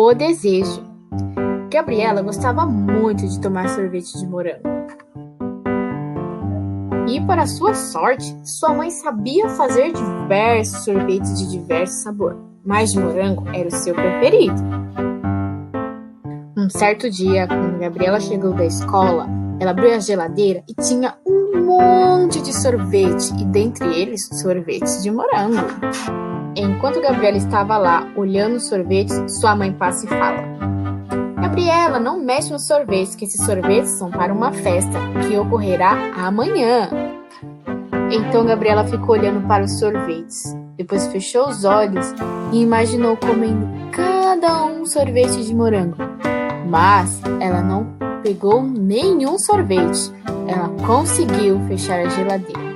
o desejo. Gabriela gostava muito de tomar sorvete de morango. E, para sua sorte, sua mãe sabia fazer diversos sorvetes de diversos sabores, mas de morango era o seu preferido. Um certo dia, quando Gabriela chegou da escola, ela abriu a geladeira e tinha um monte de sorvete, e dentre eles, sorvetes de morango. Enquanto Gabriela estava lá, olhando os sorvetes, sua mãe passa e fala: Gabriela, não mexe nos sorvetes, que esses sorvetes são para uma festa que ocorrerá amanhã. Então Gabriela ficou olhando para os sorvetes, depois fechou os olhos e imaginou comendo cada um sorvete de morango. Mas ela não pegou nenhum sorvete, ela conseguiu fechar a geladeira.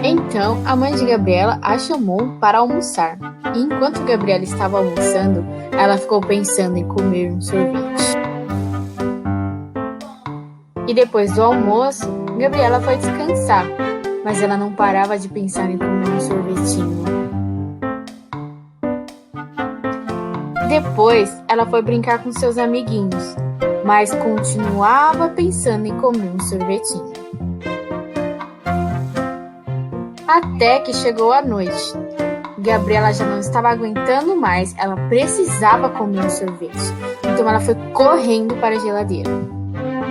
Então, a mãe de Gabriela a chamou para almoçar. E enquanto Gabriela estava almoçando, ela ficou pensando em comer um sorvete. E depois do almoço, Gabriela foi descansar, mas ela não parava de pensar em comer um sorvetinho. Depois, ela foi brincar com seus amiguinhos, mas continuava pensando em comer um sorvetinho. Até que chegou a noite. Gabriela já não estava aguentando mais, ela precisava comer um sorvete. Então ela foi correndo para a geladeira.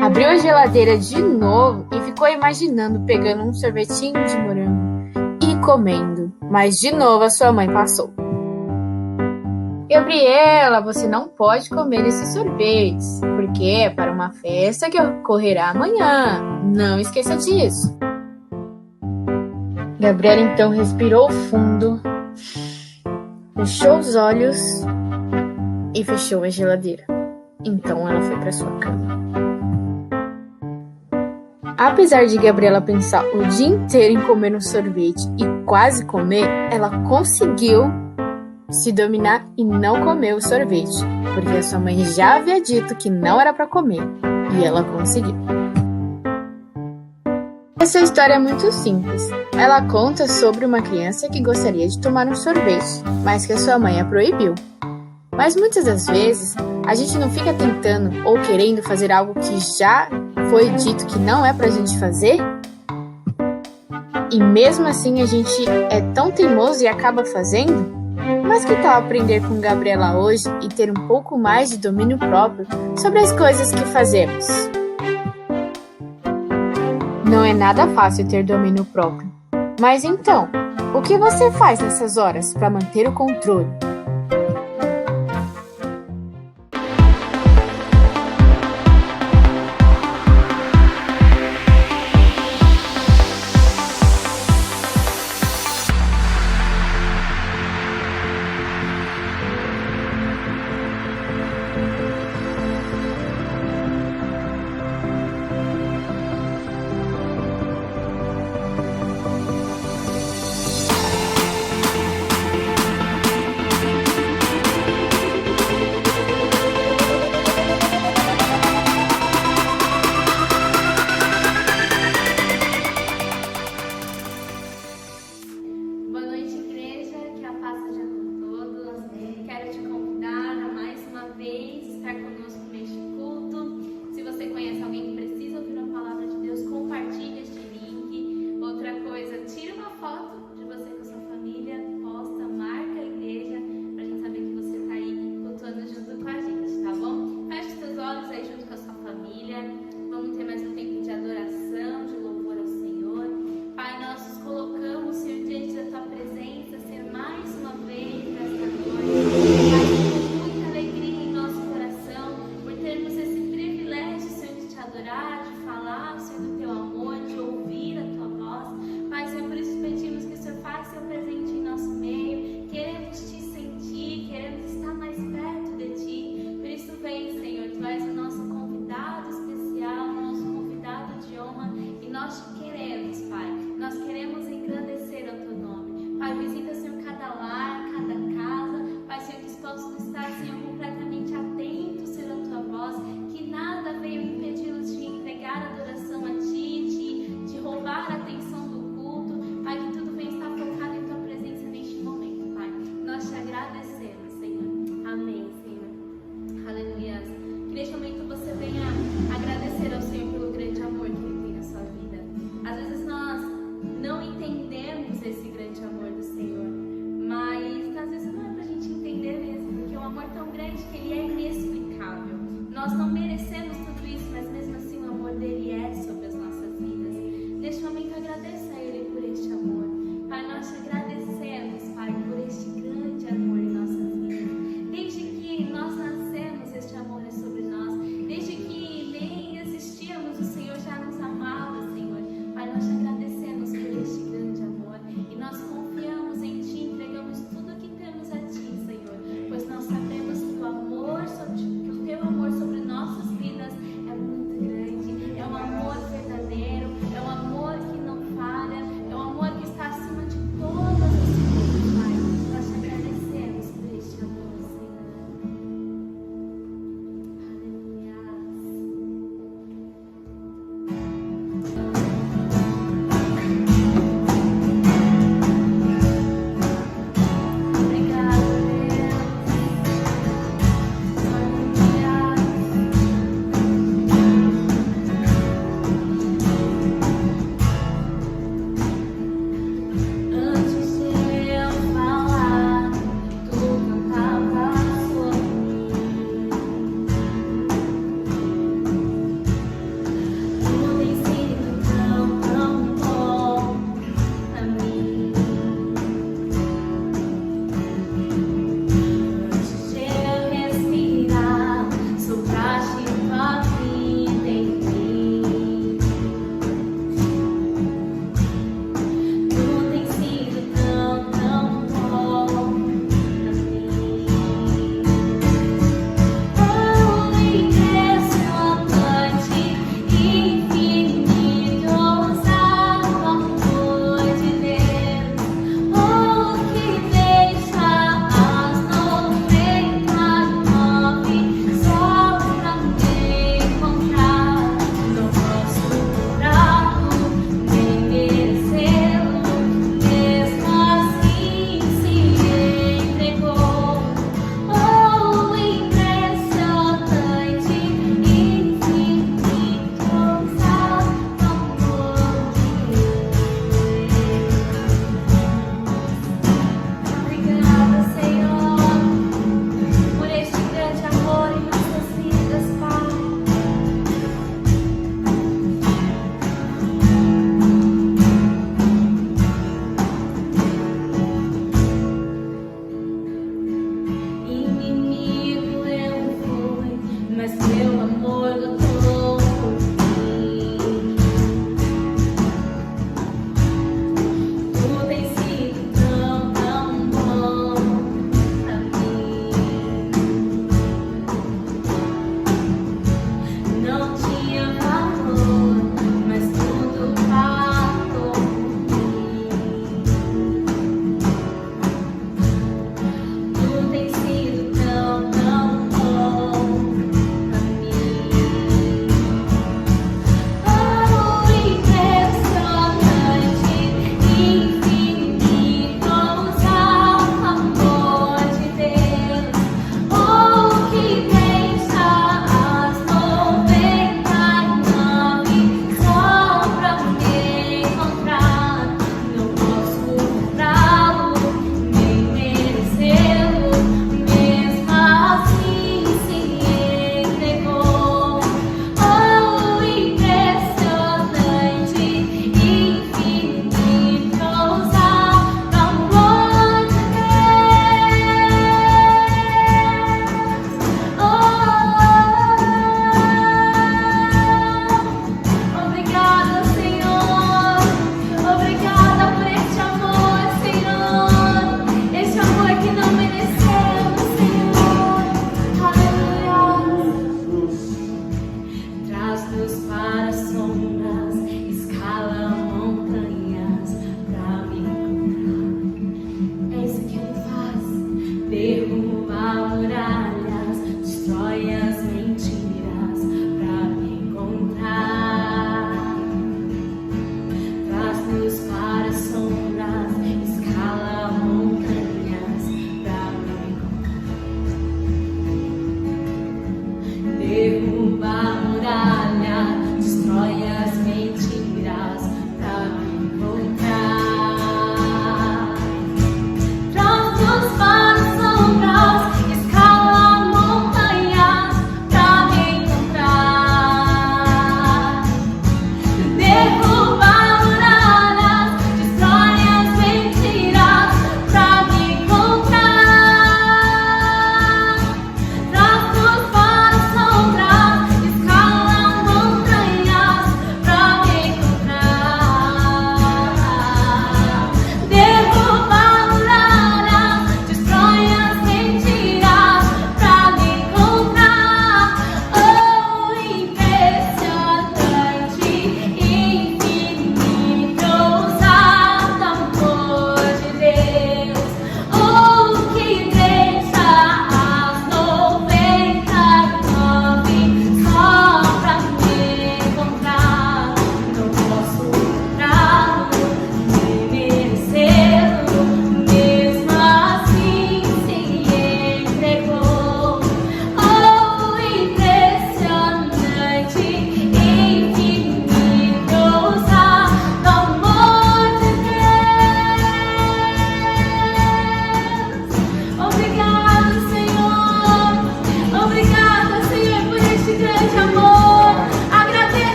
Abriu a geladeira de novo e ficou imaginando pegando um sorvetinho de morango e comendo. Mas de novo a sua mãe passou. Gabriela, você não pode comer esses sorvetes, porque é para uma festa que ocorrerá amanhã. Não esqueça disso. Gabriela então respirou fundo, fechou os olhos e fechou a geladeira. Então ela foi para sua cama. Apesar de Gabriela pensar o dia inteiro em comer um sorvete e quase comer, ela conseguiu se dominar e não comer o sorvete, porque a sua mãe já havia dito que não era para comer, e ela conseguiu. Essa história é muito simples. Ela conta sobre uma criança que gostaria de tomar um sorvete, mas que a sua mãe a proibiu. Mas muitas das vezes, a gente não fica tentando ou querendo fazer algo que já foi dito que não é pra gente fazer? E mesmo assim a gente é tão teimoso e acaba fazendo? Mas que tal aprender com Gabriela hoje e ter um pouco mais de domínio próprio sobre as coisas que fazemos? Não é nada fácil ter domínio próprio. Mas então, o que você faz nessas horas para manter o controle? de que Ele é inexplicável. Nós não merecemos tudo isso, mas mesmo assim o amor dele é sobre as nossas vidas. Neste momento, agradeça a Ele por este amor. Pai, nós te agradecemos, Pai, por este grande amor em nossas vidas. Desde que nós nascemos, este amor é sobre nós. Desde que nem existíamos, o Senhor já nos amava, Senhor. Pai, nós te agradecemos por este grande amor. E nós confiamos em Ti, entregamos tudo o que temos a Ti, Senhor. Pois nós sabemos que o Teu amor sobre nossas vidas é muito grande. É um amor verdadeiro, é um amor que não falha, é um amor que está acima de todas as coisas, Pai. Nós te agradecemos por este amor, Senhor. Traz-nos para sombras, escala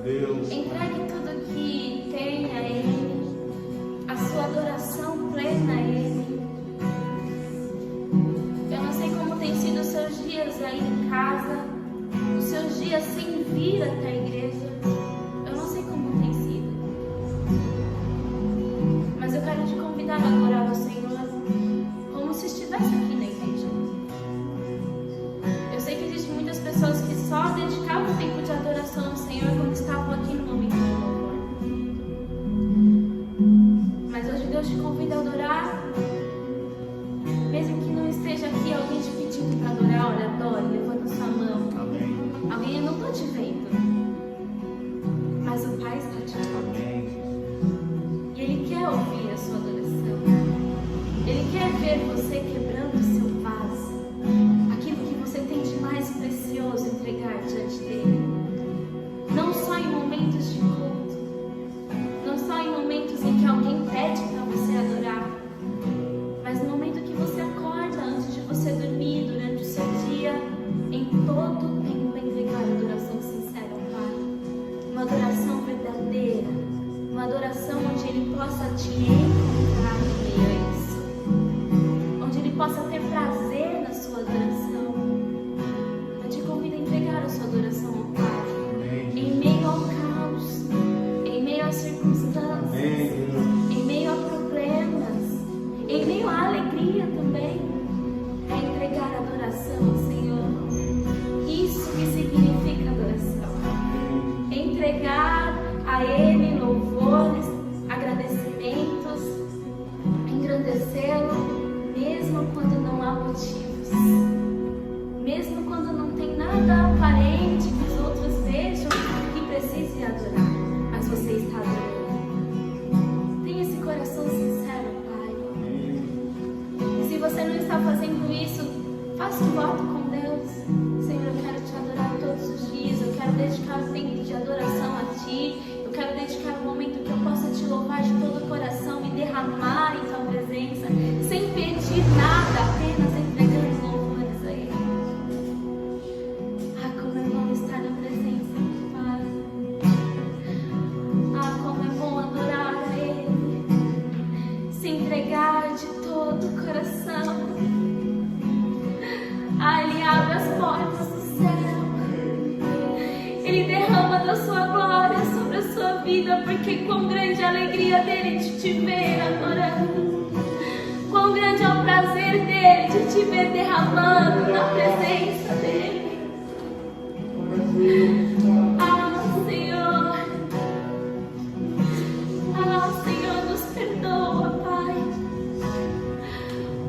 Entregue tudo que tem a Ele, a sua adoração plena a Ele. Eu não sei como tem sido os seus dias aí em casa, os seus dias sem vir até a igreja. Eu não sei como tem sido, mas eu quero te convidar a adorar ao Senhor como se estivesse aqui na igreja. Eu sei que existem muitas pessoas que só dedicavam o tempo de adoração ao Senhor quando estavam aqui no momento do louvor. Mas hoje Deus te convida a adorar, mesmo que não esteja aqui alguém te pedindo para adorar. Olha, adore, levanta sua mão. Alguém, eu não estou te vendo, mas o Pai está te vendo. E Ele quer ouvir a sua adoração. Ele quer ver você quebrando o seu vaso, aquilo que você tem de mais precioso entregar diante dele. Não só em momentos de culto, não só em momentos em que alguém pede para você adorar, mas no momento que você acorda, antes de você dormir, durante o seu dia, em todo o tempo entregar adoração sincera ao Pai. Uma adoração verdadeira, uma adoração onde Ele possa te encontrar no meio a isso, onde Ele possa ter prazer na sua adoração. Eu te convido a entregar a sua adoração ao Pai, em meio ao caos, em meio às circunstâncias, em meio a problemas, em meio à alegria também. É entregar a adoração ao Senhor. Isso que significa adoração. Entregar a Ele louvores, agradecimentos, engrandecê-lo, mesmo quando não há motivos, mesmo quando não tem nada aparente que os outros vejam que precise adorar, mas você está adorando. Tenha esse coração sincero, Pai. Se você não está fazendo isso, faça um voto com Deus. Senhor, eu quero te adorar todos os dias. Eu quero dedicar o tempo de adoração a Ti. Eu quero dedicar o momento que eu possa Te louvar de todo o coração, me derramar em Tua presença, sem pedir nada, apenas entregando louvores a Ele. Ah, como é bom estar na presença do Pai. Ah, como é bom adorar a Ele, se entregar de todo o coração. Ah, Ele abre as portas do céu. Ele derrama da sua glória sobre a sua vida, porque quão grande a alegria dele de te ver adorando. Quão grande é o prazer dele de te ver derramando na presença dele. Ah, Senhor. Ah, Senhor, nos perdoa, Pai.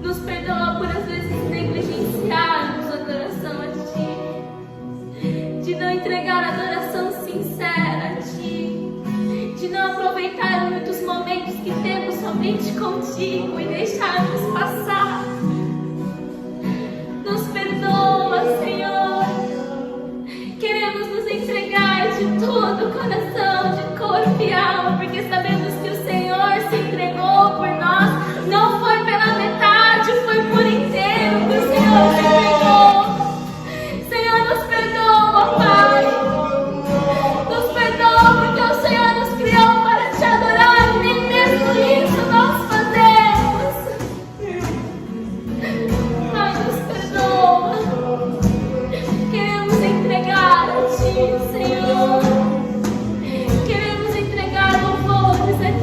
Nos perdoa por às vezes negligenciarmos a adoração a Ti, de não entregar a adoração sincera a Ti, de não aproveitar muitos momentos que temos somente contigo e deixarmos passar. Nos perdoa, Senhor. Queremos nos entregar de todo o coração, de corpo e alma, porque sabemos que o Senhor se entregou por nós. Não foi pela metade, foi por inteiro que o Senhor se entregou. Senhor, nos perdoa, Pai. Nos perdoa porque o Senhor nos criou para Te adorar e nem mesmo isso nós fazemos. Pai, nos perdoa. Queremos entregar a Ti, Senhor. Queremos entregar louvores a Ti.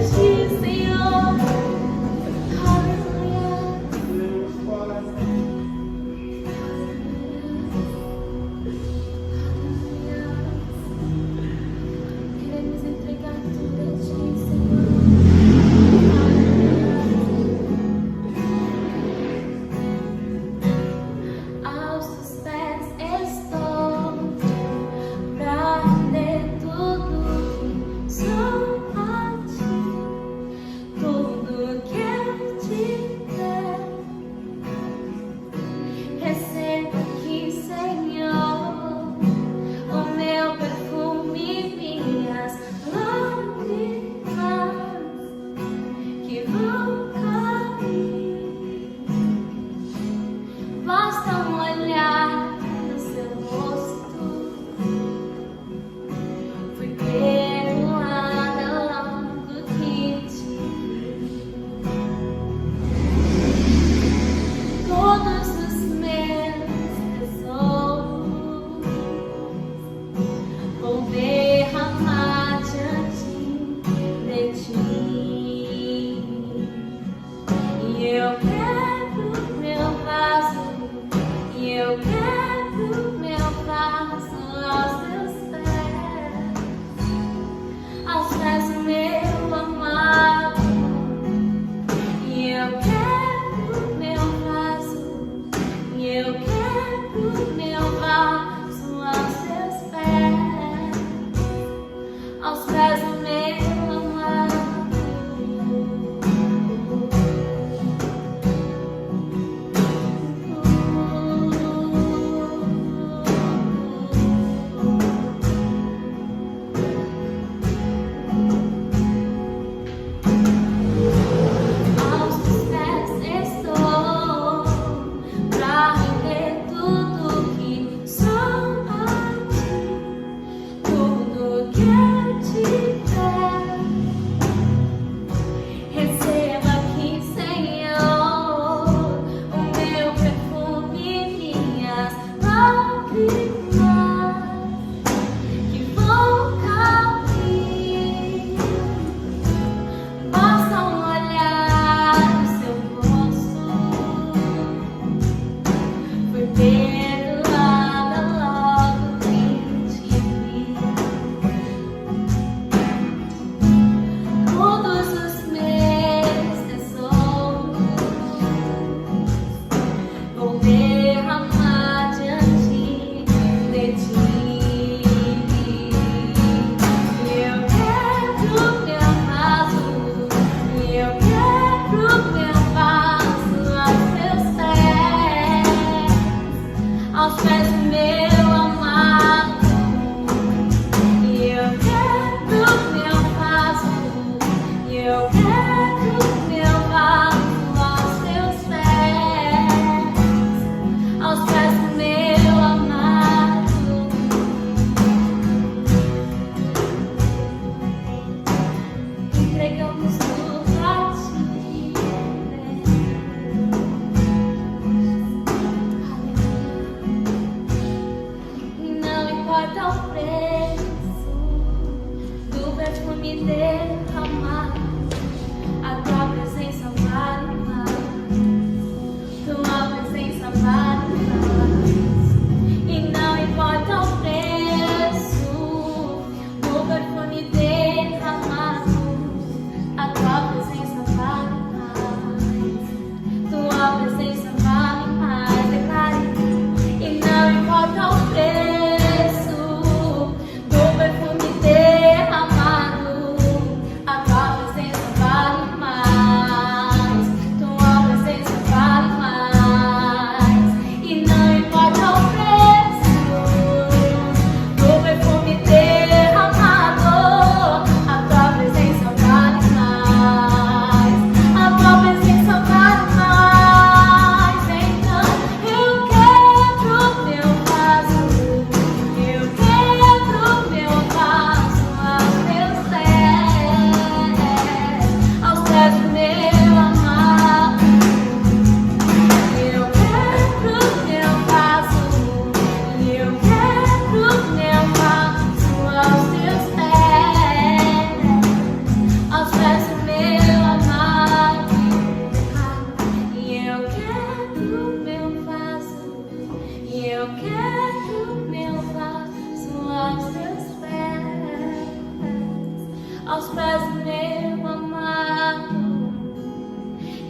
aos pés do meu amado.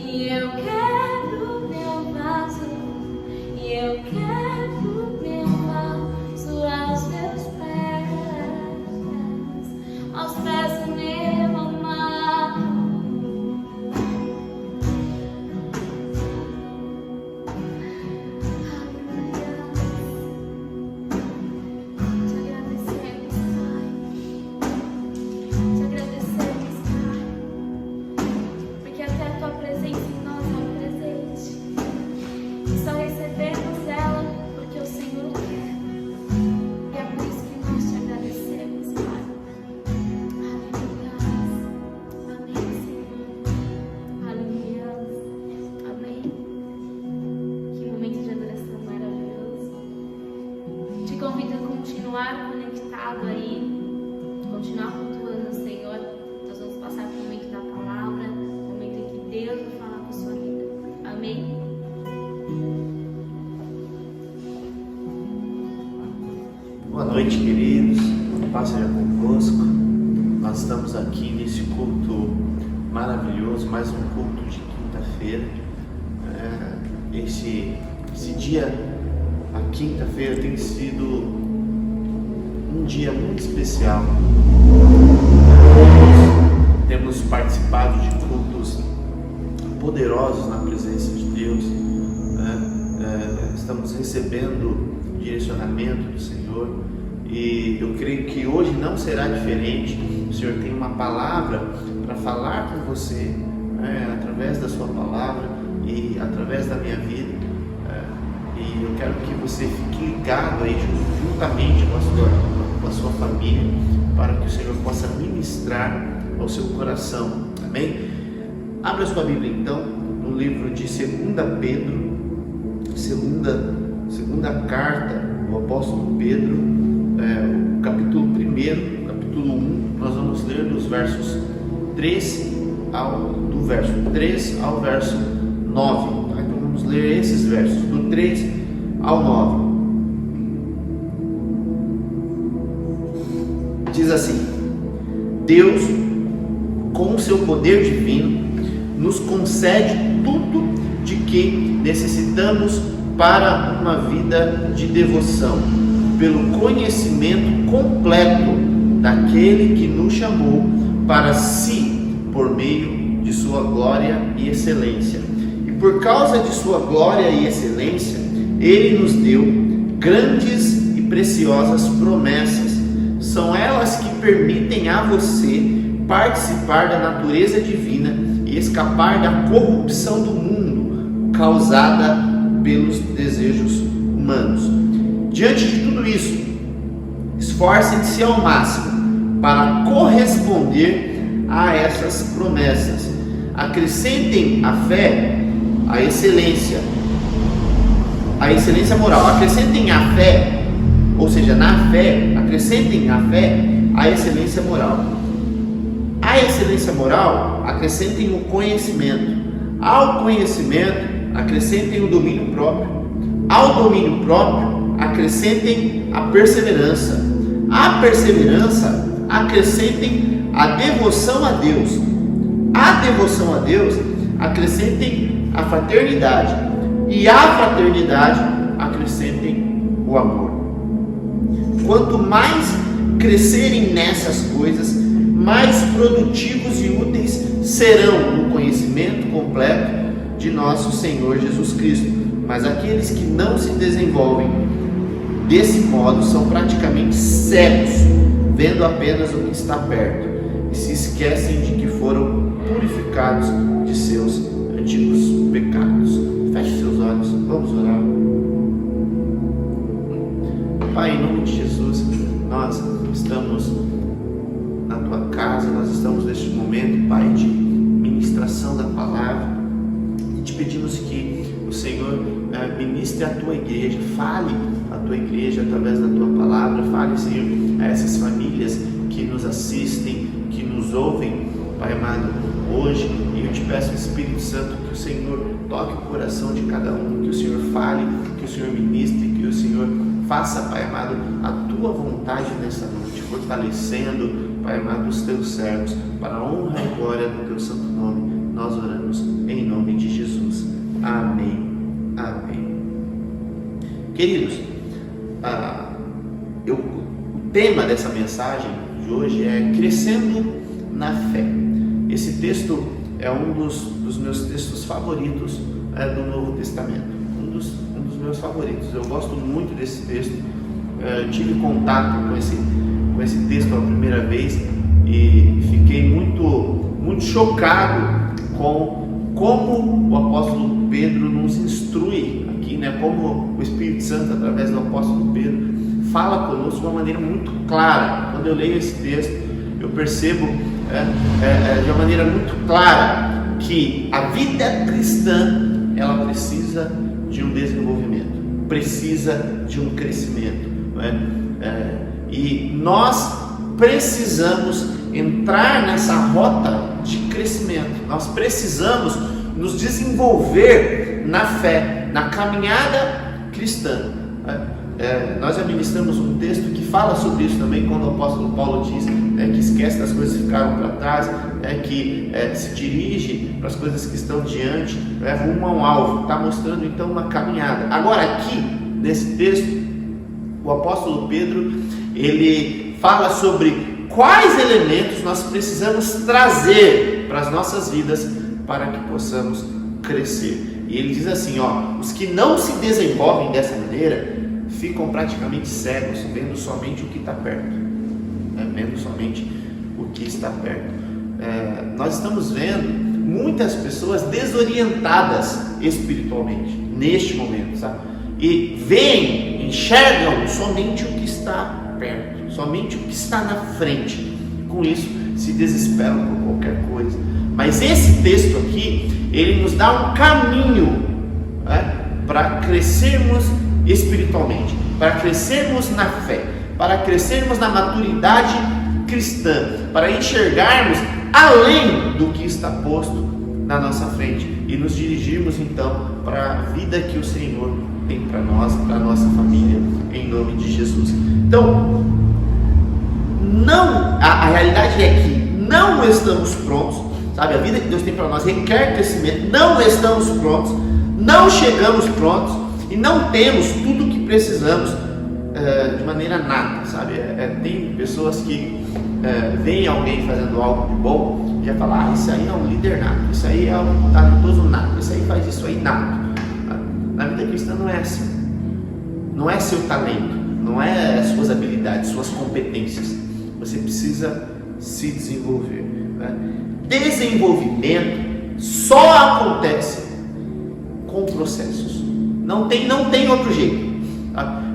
E eu quero meu vaso, e eu quero meu vaso aos teus pés, aos pés do meu amado. Convido a continuar conectado aí, continuar cultuando o Senhor. Nós vamos passar por um momento da palavra, um momento em que Deus vai falar com a sua vida. Amém? Boa noite, queridos. Paz seja convosco. Nós estamos aqui nesse culto maravilhoso, mais um culto de quinta-feira. Esse dia, a quinta-feira, tem sido um dia muito especial. Temos participado de cultos poderosos na presença de Deus. Estamos recebendo direcionamento do Senhor e eu creio que hoje não será diferente. O Senhor tem uma palavra para falar com você, através da sua palavra e através da minha vida. E eu quero que você fique ligado aí juntamente com a sua família, para que o Senhor possa ministrar ao seu coração. Amém? Abra sua Bíblia então no livro de 2 Pedro, segunda carta do apóstolo Pedro, capítulo 1, capítulo 1. Nós vamos ler dos versos 3 do verso 3 ao verso 9. Vamos ler esses versos, do 3 ao 9. Diz assim: Deus, com o seu poder divino, nos concede tudo de que necessitamos para uma vida de devoção, pelo conhecimento completo daquele que nos chamou para si, por meio de sua glória e excelência. Por causa de sua glória e excelência, Ele nos deu grandes e preciosas promessas. São elas que permitem a você participar da natureza divina e escapar da corrupção do mundo causada pelos desejos humanos. Diante de tudo isso, esforcem-se ao máximo para corresponder a essas promessas. Acrescentem à fé a excelência moral. Acrescentem à fé, ou seja, na fé, acrescentem à fé a excelência moral. A excelência moral, acrescentem o conhecimento. Ao conhecimento, acrescentem o domínio próprio. Ao domínio próprio, acrescentem a perseverança. A perseverança, acrescentem a devoção a Deus. A devoção a Deus, acrescentem a fraternidade, e à fraternidade acrescentem o amor. Quanto mais crescerem nessas coisas, mais produtivos e úteis serão no conhecimento completo de nosso Senhor Jesus Cristo. Mas aqueles que não se desenvolvem desse modo são praticamente cegos, vendo apenas o que está perto, e se esquecem de que foram purificados de seus antigos pecados. Feche seus olhos, vamos orar. Pai, em nome de Jesus, nós estamos na tua casa, nós estamos neste momento, Pai, de ministração da palavra, e te pedimos que o Senhor ministre a tua igreja, fale a tua igreja através da tua palavra, fale, Senhor, a essas famílias que nos assistem, que nos ouvem, Pai amado, hoje. E eu te peço, Espírito Santo, que o Senhor toque o coração de cada um, que o Senhor fale, que o Senhor ministre, que o Senhor faça, Pai amado, a tua tua vontade nessa noite, fortalecendo, Pai amado, os teus servos, para a honra e glória do teu santo nome. Nós oramos em nome de Jesus. Amém. Amém. Queridos, o tema dessa mensagem de hoje é crescendo na fé. Esse texto é um dos meus textos favoritos do Novo Testamento. Um dos meus favoritos. Eu gosto muito desse texto. Tive contato com esse texto a primeira vez e fiquei muito chocado com como o apóstolo Pedro nos instrui aqui, né? Como o Espírito Santo, através do apóstolo Pedro, fala conosco de uma maneira muito clara. Quando eu leio esse texto, eu percebo de uma maneira muito clara que a vida cristã, ela precisa de um desenvolvimento, precisa de um crescimento, não é? E nós precisamos entrar nessa rota de crescimento. Nós precisamos nos desenvolver na fé, na caminhada cristã. Nós administramos um texto que fala sobre isso também, quando o apóstolo Paulo diz que esquece das coisas que ficaram para trás, que se dirige para as coisas que estão diante, rumo a um alvo. Está mostrando então uma caminhada. Agora aqui, nesse texto, o apóstolo Pedro, ele fala sobre quais elementos nós precisamos trazer para as nossas vidas para que possamos crescer. E ele diz assim, os que não se desenvolvem dessa maneira ficam praticamente cegos, vendo somente o que está perto, vendo somente o que está perto. Nós estamos vendo muitas pessoas desorientadas espiritualmente neste momento, sabe? E enxergam somente o que está perto, somente o que está na frente. Com isso se desesperam por qualquer coisa. Mas esse texto aqui, ele nos dá um caminho para crescermos espiritualmente, para crescermos na fé, para crescermos na maturidade cristã, para enxergarmos além do que está posto na nossa frente e nos dirigirmos então para a vida que o Senhor tem para nós, para a nossa família, em nome de Jesus. Então, a realidade é que não estamos prontos, sabe? A vida que Deus tem para nós requer crescimento, não estamos prontos, não chegamos prontos e não temos tudo o que precisamos de maneira nata, sabe? Tem pessoas que veem alguém fazendo algo de bom e já falam, isso aí é um líder nato, isso aí é um talentoso nato, isso aí faz isso aí nato. Na vida cristã não é assim. Não é seu talento, não é suas habilidades, suas competências. Você precisa se desenvolver. Desenvolvimento só acontece com processos. Não tem outro jeito.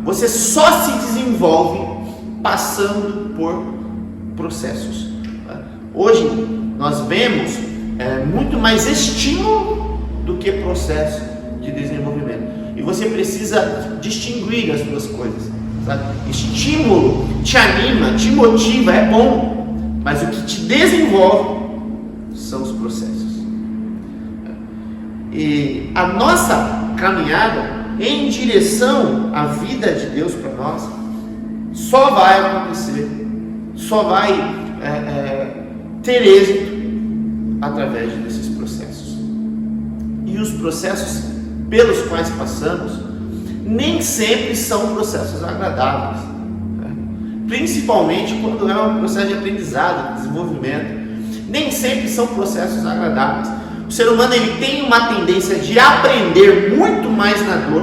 Você só se desenvolve passando por processos. Hoje nós vemos muito mais estímulo do que processo de desenvolvimento. E você precisa distinguir as duas coisas. Sabe? Estímulo te anima, te motiva, é bom, mas o que te desenvolve são os processos. E a nossa caminhada em direção à vida de Deus para nós só vai acontecer, só vai ter êxito através desses processos. E os processos pelos quais passamos nem sempre são processos agradáveis, principalmente quando é um processo de aprendizado, de desenvolvimento. Nem sempre são processos agradáveis. O ser humano ele tem uma tendência de aprender muito mais na dor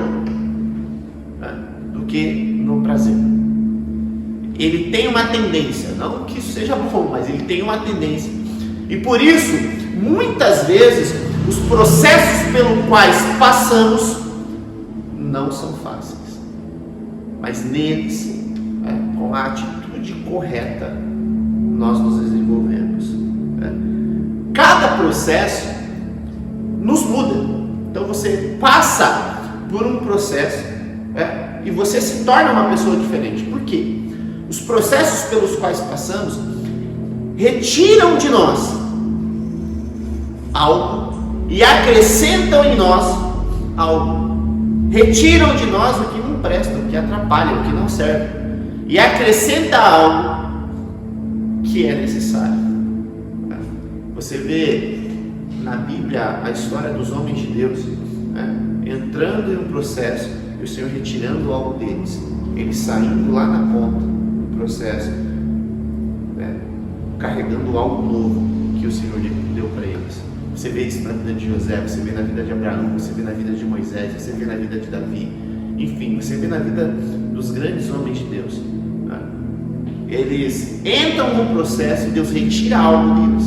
do que no prazer. Ele tem uma tendência, não que isso seja bom, mas ele tem uma tendência. E por isso, muitas vezes, os processos pelos quais passamos não são fáceis. Mas neles, com a atitude correta, nós nos desenvolvemos. Cada processo nos muda. Então você passa por um processo e você se torna uma pessoa diferente. Por quê? Os processos pelos quais passamos retiram de nós algo e acrescentam em nós algo. Retiram de nós o que não presta, o que atrapalha, o que não serve. e acrescenta algo que é necessário. Você vê na Bíblia a história dos homens de Deus, entrando em um processo e o Senhor retirando algo deles, eles saindo lá na ponta do processo, carregando algo novo que o Senhor deu para eles. Você vê isso na vida de José, você vê na vida de Abraão, você vê na vida de Moisés, você vê na vida de Davi, enfim, você vê na vida dos grandes homens de Deus. Eles entram no processo e Deus retira algo deles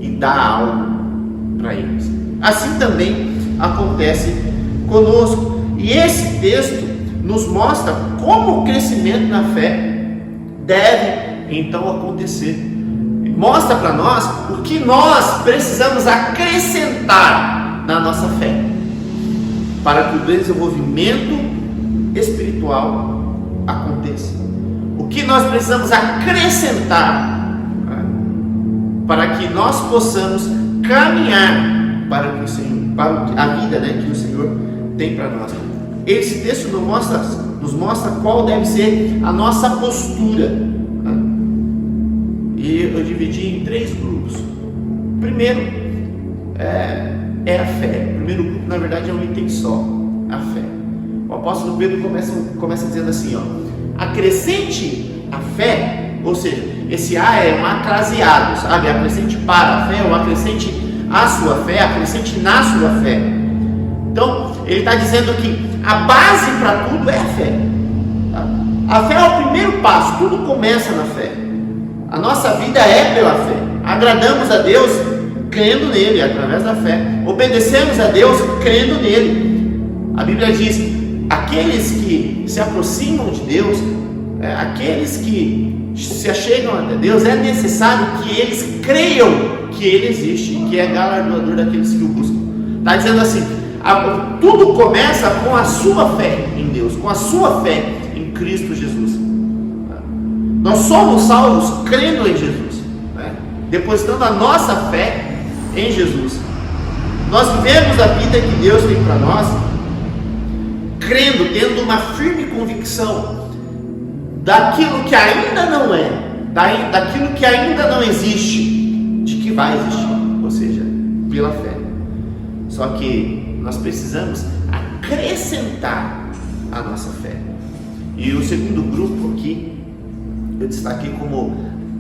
e dá algo para eles. Assim também acontece conosco. E esse texto nos mostra como o crescimento na fé deve então acontecer. Mostra para nós o que nós precisamos acrescentar na nossa fé para que o desenvolvimento espiritual aconteça. O que nós precisamos acrescentar para que nós possamos caminhar para o Senhor, para a vida que o Senhor tem para nós. Esse texto nos mostra qual deve ser a nossa postura. E eu dividi em 3 grupos. O primeiro é a fé. O primeiro grupo, na verdade, é um item só: a fé. O apóstolo Pedro começa dizendo assim: acrescente a fé, ou seja, esse A é um acraseado, sabe? Acrescente para a fé, ou acrescente a sua fé, acrescente na sua fé. Então, ele está dizendo que a base para tudo é a fé. A fé é o primeiro passo, tudo começa na fé. A nossa vida é pela fé. Agradamos a Deus crendo nele, através da fé. Obedecemos a Deus crendo nele. A Bíblia diz: aqueles que se aproximam de Deus, aqueles que se achegam a Deus, é necessário que eles creiam que Ele existe, que é galardoador daqueles que o buscam. Está dizendo assim: tudo começa com a sua fé em Deus, com a sua fé em Cristo Jesus. Nós somos salvos crendo em Jesus, depositando a nossa fé em Jesus. Nós vivemos a vida que Deus tem para nós, crendo, tendo uma firme convicção daquilo que ainda não é, daquilo que ainda não existe, de que vai existir, ou seja, pela fé. Só que nós precisamos acrescentar a nossa fé. E o segundo grupo aqui, eu destaquei como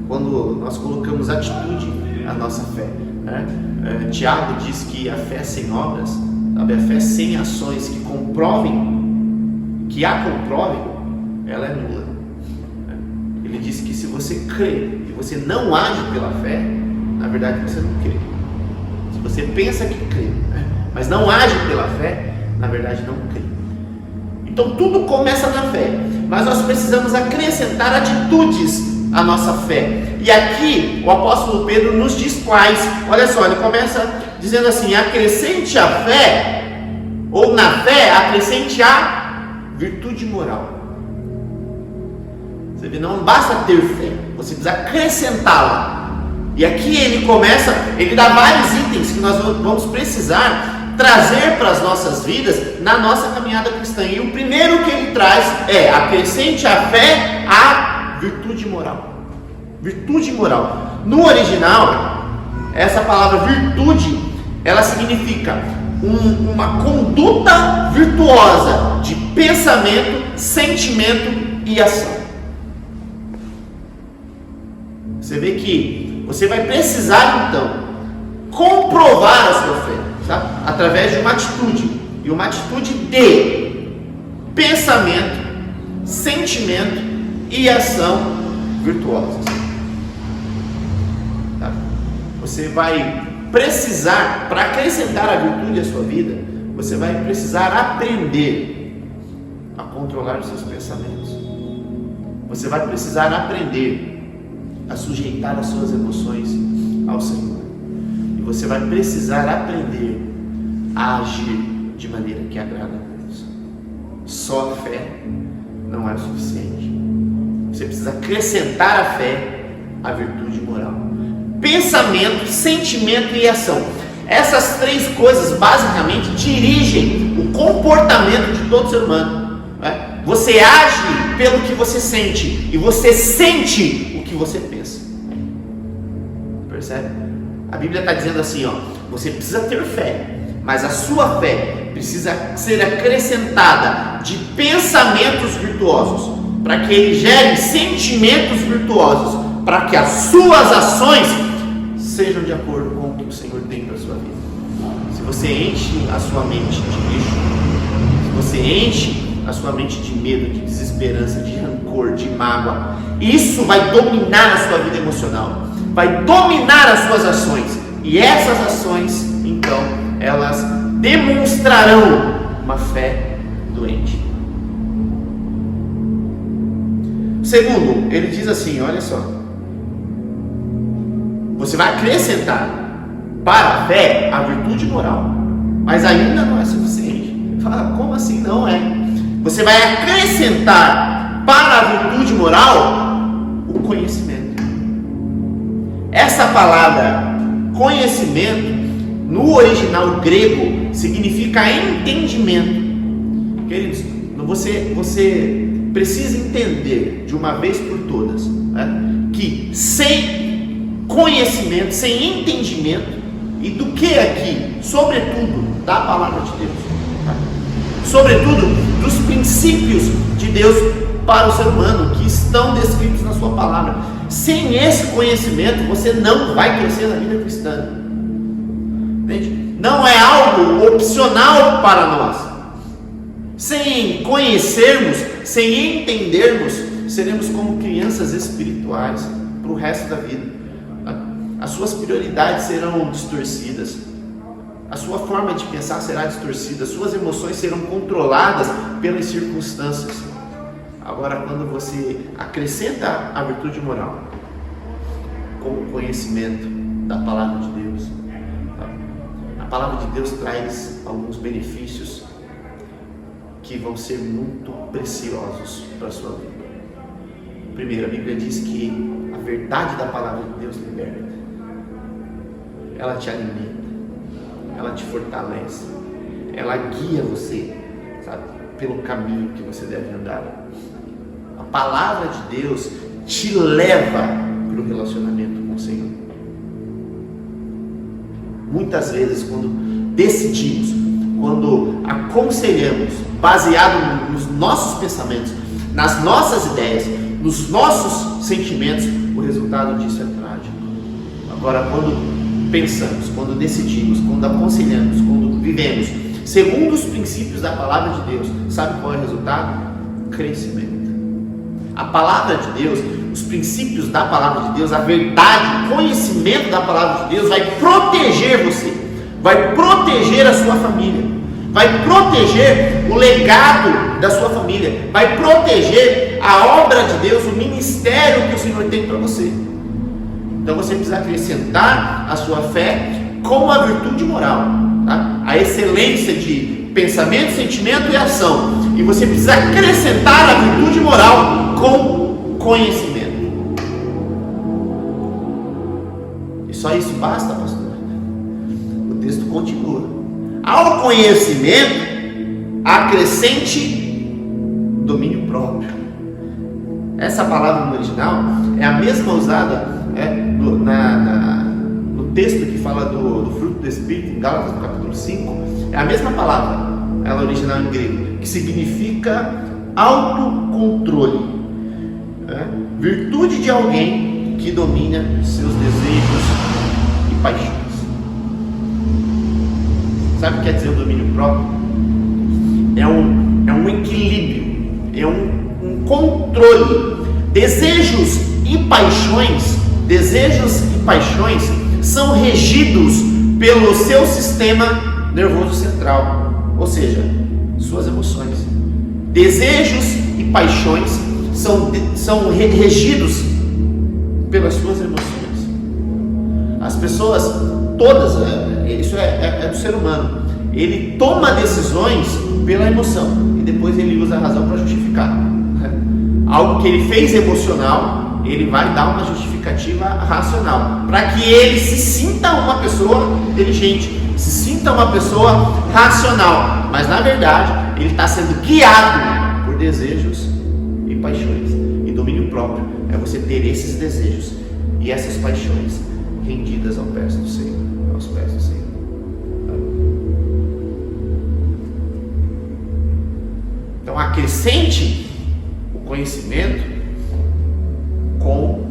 quando nós colocamos atitude à nossa fé. Tiago diz que a fé sem obras, sabe, a fé sem ações que a comprovem, ela é nula. Ele diz que se você crê e você não age pela fé, na verdade você não crê. Se você pensa que crê, mas não age pela fé, na verdade não crê. Então tudo começa na fé, mas nós precisamos acrescentar atitudes à nossa fé. E aqui o apóstolo Pedro nos diz quais. Olha só, ele começa dizendo assim: acrescente a fé, ou na fé acrescente a virtude moral. Você vê, não basta ter fé, você precisa acrescentá-la. E aqui ele dá vários itens que nós vamos precisar trazer para as nossas vidas na nossa caminhada cristã. E o primeiro que ele traz é: acrescente a fé a virtude moral. Virtude moral. No original, essa palavra virtude, ela significa uma conduta virtuosa de pensamento, sentimento e ação. Você vê que você vai precisar então comprovar a sua fé, tá? Através de uma atitude, e uma atitude de pensamento, sentimento e ação virtuosas. Tá? Você vai precisar, para acrescentar a virtude à sua vida, você vai precisar aprender a controlar os seus pensamentos. Você vai precisar aprender a sujeitar as suas emoções ao Senhor. E você vai precisar aprender a agir de maneira que agrada a Deus. Só a fé não é o suficiente. Você precisa acrescentar a fé à virtude moral. Pensamento, sentimento e ação. Essas 3 coisas basicamente dirigem o comportamento de todo ser humano. Você age pelo que você sente, e você sente o que você pensa. Percebe? A Bíblia está dizendo assim, ó, você precisa ter fé, mas a sua fé precisa ser acrescentada de pensamentos virtuosos, para que ele gere sentimentos virtuosos, para que as suas ações sejam de acordo com o que o Senhor tem para a sua vida. Se você enche a sua mente de lixo, se você enche a sua mente de medo, de desesperança, de rancor, de mágoa, isso vai dominar a sua vida emocional, vai dominar as suas ações, e essas ações, então, elas demonstrarão uma fé doente. Segundo, ele diz assim, olha só, você vai acrescentar para a fé a virtude moral, mas ainda não é suficiente. Fala, como assim não é? Você vai acrescentar para a virtude moral o conhecimento. Essa palavra conhecimento no original grego significa entendimento. Queridos, você precisa entender de uma vez por todas, né, que sem conhecimento, sem entendimento, e do que aqui? Sobretudo da palavra de Deus, tá? Sobretudo dos princípios de Deus para o ser humano, que estão descritos na sua palavra. Sem esse conhecimento, você não vai crescer na vida cristã. Entende? Não é algo opcional para nós. Sem conhecermos, sem entendermos, seremos como crianças espirituais para o resto da vida. As suas prioridades serão distorcidas, a sua forma de pensar será distorcida, as suas emoções serão controladas pelas circunstâncias. Agora, quando você acrescenta a virtude moral com o conhecimento da palavra de Deus, a palavra de Deus traz alguns benefícios que vão ser muito preciosos para a sua vida. Primeiro, a Bíblia diz que a verdade da palavra de Deus liberta. Ela te alimenta, ela te fortalece, ela guia você, sabe, pelo caminho que você deve andar. A palavra de Deus te leva para o relacionamento com o Senhor. Muitas vezes, quando decidimos, quando aconselhamos, baseado nos nossos pensamentos, nas nossas ideias, nos nossos sentimentos, o resultado disso é trágico. Agora, quando pensamos, quando decidimos, quando aconselhamos, quando vivemos segundo os princípios da palavra de Deus, sabe qual é o resultado? Crescimento. A palavra de Deus, os princípios da palavra de Deus, a verdade, o conhecimento da palavra de Deus vai proteger você, vai proteger a sua família, vai proteger o legado da sua família, vai proteger a obra de Deus, o ministério que o Senhor tem para você. Então você precisa acrescentar a sua fé com a virtude moral, tá? A excelência de pensamento, sentimento e ação. E você precisa acrescentar a virtude moral com conhecimento. E só isso basta, pastor? O texto continua. Ao conhecimento, acrescente domínio próprio. Essa palavra no original é a mesma usada no texto que fala do fruto do Espírito, em Gálatas, no capítulo 5, é a mesma palavra, ela é original em grego, que significa autocontrole, virtude de alguém que domina seus desejos e paixões. Sabe o que quer dizer o domínio próprio? É um equilíbrio, é um controle. Desejos e paixões são regidos pelo seu sistema nervoso central, ou seja, suas emoções. Desejos e paixões são regidos pelas suas emoções. As pessoas todas, isso é do ser humano, ele toma decisões pela emoção e depois ele usa a razão para justificar. Algo que ele fez emocional, ele vai dar uma justificativa racional, para que ele se sinta uma pessoa inteligente, se sinta uma pessoa racional, mas na verdade ele está sendo guiado por desejos e paixões. E domínio próprio é você ter esses desejos e essas paixões rendidas aos pés do Senhor. Então acrescente o conhecimento com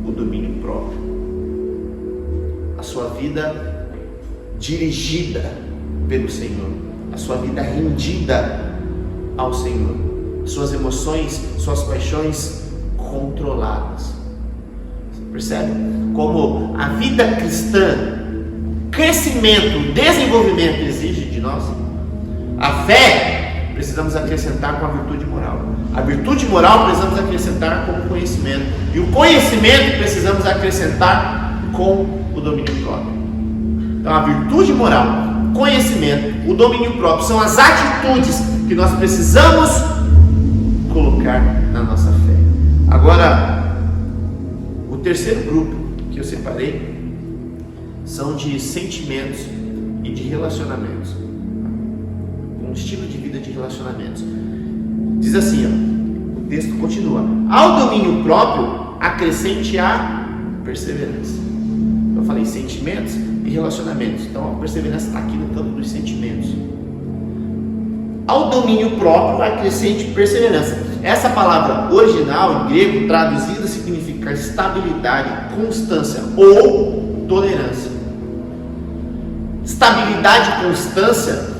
o domínio próprio. A sua vida dirigida pelo Senhor, a sua vida rendida ao Senhor, suas emoções, suas paixões controladas. Você percebe como a vida cristã, crescimento, desenvolvimento exige de nós? A fé precisamos acrescentar com a virtude moral. A virtude moral precisamos acrescentar com o conhecimento. E o conhecimento precisamos acrescentar com o domínio próprio. Então a virtude moral, conhecimento, o domínio próprio são as atitudes que nós precisamos colocar na nossa fé. Agora, o terceiro grupo que eu separei são de sentimentos e de relacionamentos. Um estilo de vida de relacionamentos. Diz assim, ó, o texto continua: ao domínio próprio acrescente a perseverança. Eu falei sentimentos e relacionamentos. Então a perseverança está aqui no campo dos sentimentos. Ao domínio próprio acrescente perseverança. Essa palavra original em grego traduzida significa estabilidade, constância ou tolerância. Estabilidade e constância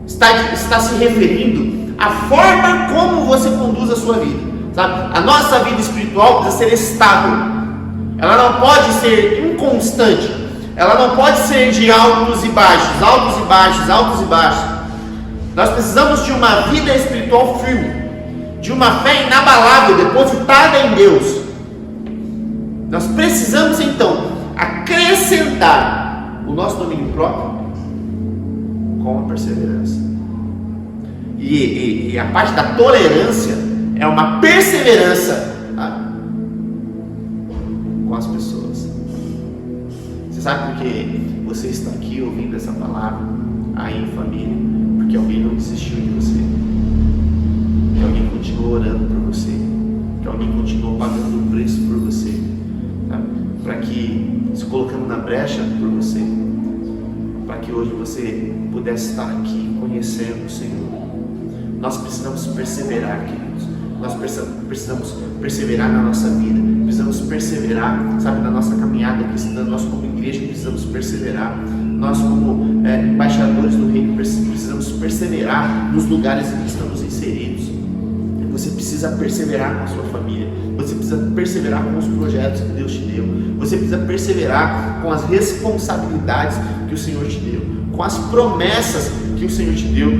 está se referindo à forma como você conduz a sua vida, sabe? A nossa vida espiritual precisa ser estável. Ela não pode ser inconstante. Ela não pode ser de altos e baixos, altos e baixos, altos e baixos. Nós precisamos de uma vida espiritual firme, de uma fé inabalável, depositada em Deus. Nós precisamos então acrescentar o nosso domínio próprio com a perseverança. E a parte da tolerância é uma perseverança, tá? Com as pessoas. Você sabe por que você está aqui ouvindo essa palavra aí em família? Porque alguém não desistiu de você, que alguém continuou orando por você, que alguém continuou pagando o preço por você, tá? Para que se colocando na brecha por você, para que hoje você pudesse estar aqui conhecendo o Senhor. Nós precisamos perseverar, queridos. Nós precisamos perseverar na nossa vida, precisamos perseverar, sabe, na nossa caminhada cristã. Nós como igreja precisamos perseverar. Nós como embaixadores do reino precisamos perseverar nos lugares em que estamos inseridos. Você precisa perseverar com a sua família. Você precisa perseverar com os projetos que Deus te deu. Você precisa perseverar com as responsabilidades que o Senhor te deu, com as promessas que o Senhor te deu.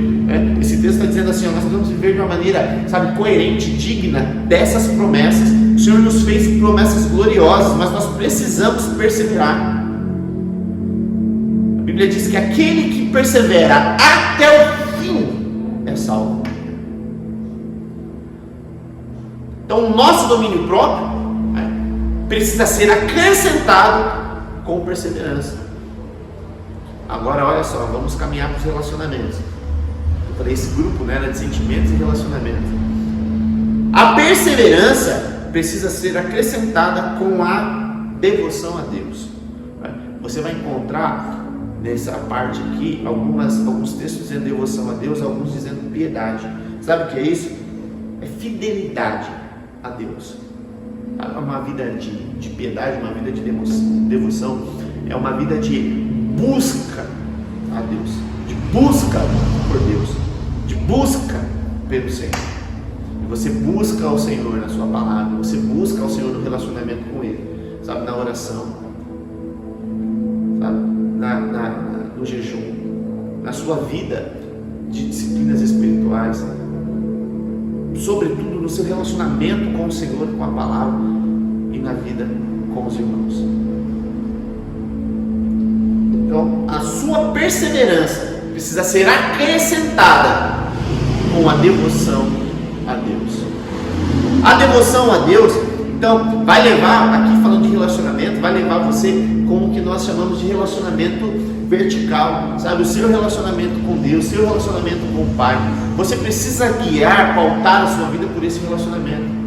Esse texto está dizendo assim, ó, nós precisamos viver de uma maneira, sabe, coerente, digna dessas promessas. O Senhor nos fez promessas gloriosas, mas nós precisamos perseverar. A Bíblia diz que aquele que persevera até o fim é salvo. Então o nosso domínio próprio precisa ser acrescentado com perseverança. Agora olha só, vamos caminhar para os relacionamentos. Eu falei, esse grupo, né, era de sentimentos e relacionamentos. A perseverança precisa ser acrescentada com a devoção a Deus. Você vai encontrar nessa parte aqui alguns textos dizendo devoção a Deus, alguns dizendo piedade. Sabe o que é isso? É fidelidade a Deus. Uma vida de piedade, uma vida de devoção, é uma vida de busca a Deus, de busca por Deus, de busca pelo Senhor. E você busca ao Senhor na sua palavra, você busca ao Senhor no relacionamento com Ele, sabe, na oração, sabe, no jejum, na sua vida de disciplinas espirituais, sobretudo no seu relacionamento com o Senhor, com a palavra, e na vida com os irmãos. Então, a sua perseverança precisa ser acrescentada com a devoção a Deus. A devoção a Deus, então, vai levar, aqui falando de relacionamento, vai levar você com o que nós chamamos de relacionamento vertical, sabe? O seu relacionamento com Deus, o seu relacionamento com o Pai. Você precisa guiar, pautar a sua vida por esse relacionamento.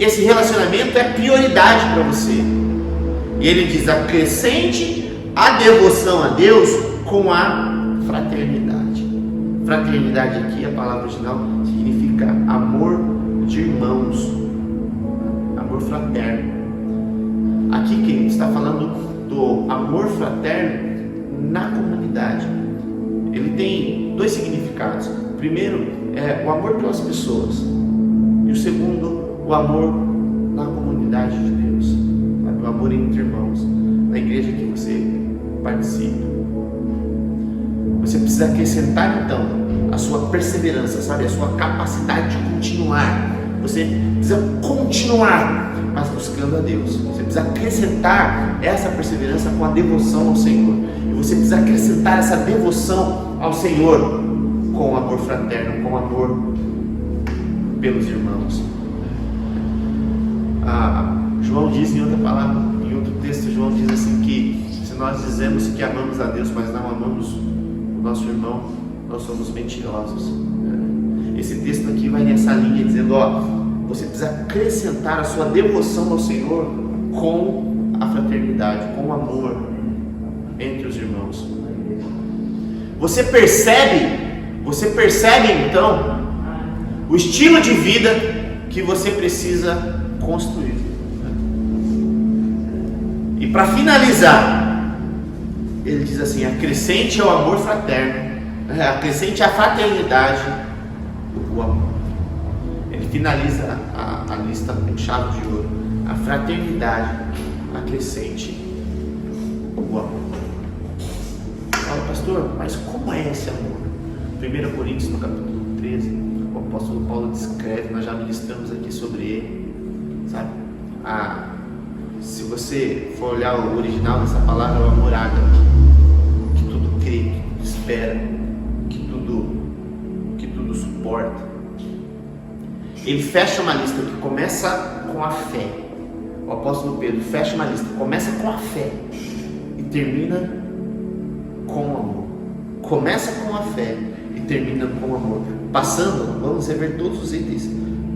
esse relacionamento é prioridade para você. E ele diz: acrescente a devoção a Deus com a fraternidade. Fraternidade aqui, a palavra original, significa amor de irmãos, amor fraterno. Aqui quem está falando do amor fraterno na comunidade. Ele tem dois significados. O primeiro é o amor pelas pessoas, e o segundo, o amor na comunidade de Deus, sabe? O amor entre irmãos, na igreja que você participa. Você precisa acrescentar então a sua perseverança, sabe? A sua capacidade de continuar. Você precisa continuar, mas buscando a Deus. Você precisa acrescentar essa perseverança com a devoção ao Senhor. E você precisa acrescentar essa devoção ao Senhor com o amor fraterno, com o amor pelos irmãos. João diz em outra palavra, em outro texto, João diz assim que se nós dizemos que amamos a Deus, mas não amamos o nosso irmão, nós somos mentirosos. Esse texto aqui vai nessa linha dizendo, você precisa acrescentar a sua devoção ao Senhor com a fraternidade, com o amor entre os irmãos. Você percebe então o estilo de vida que você precisa construir. E para finalizar, ele diz assim: acrescente ao amor fraterno, acrescente à fraternidade o amor. Ele finaliza a lista com chave de ouro. A fraternidade, acrescente o amor. Fala, pastor, mas como é esse amor? 1 Coríntios, no capítulo 13, o apóstolo Paulo descreve, nós já ministramos aqui sobre ele, sabe? Se você for olhar o original dessa palavra, é o amor ágape, que tudo crê, que tudo espera, que tudo suporta. Ele fecha uma lista que começa com a fé. O apóstolo Pedro fecha uma lista, começa com a fé e termina com o amor. Começa com a fé e termina com o amor. Passando, vamos rever todos os itens,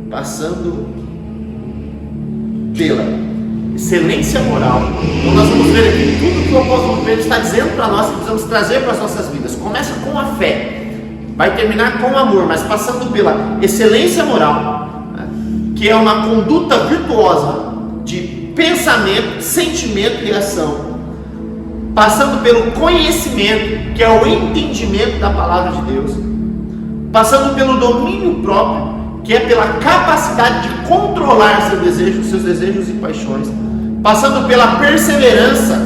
passando pela excelência moral. Então nós vamos ver aqui tudo que o apóstolo Pedro está dizendo para nós, que precisamos trazer para as nossas vidas. Começa com a fé, vai terminar com o amor, mas passando pela excelência moral, que é uma conduta virtuosa de pensamento, sentimento e ação, passando pelo conhecimento, que é o entendimento da palavra de Deus, passando pelo domínio próprio, que é pela capacidade de controlar seus desejos e paixões, passando pela perseverança,